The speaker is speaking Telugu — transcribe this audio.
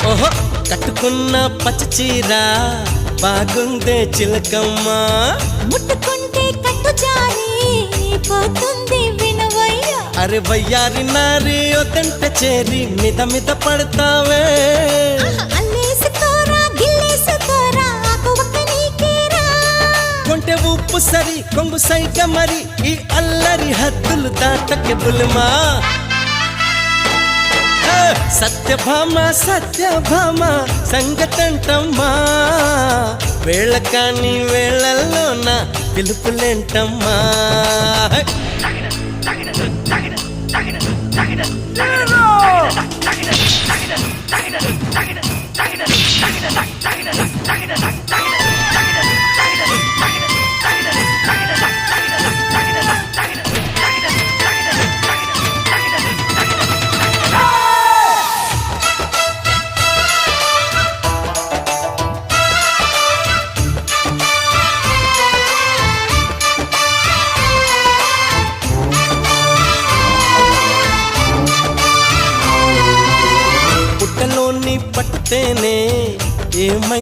ఓహో కట్టుకున్న పచ్చి చీర బాగుందే చిలకమ్మ, ముట్టుకుంటే కట్టు జారి పోతుంది వినవయ్య. అరే వయ్యారి నారి ఒదంట చేరి మిద మిద పడతావే, అల్లేసుకోరా గిల్లేసుకోరా ఆకు ఒక్క నీకేరా. కొంటె ఉప్పు సరి కొంగు సైక మరి ఈ అల్లరి హద్దులు దాటకే బుల్మా. సత్యభామ సత్యభామ సంగతంటమ్మా, వేళ కాని వేళల్లోన పిలుపులేంటమ్మా. పుట్టలోని పట్టుతేనే ఏమై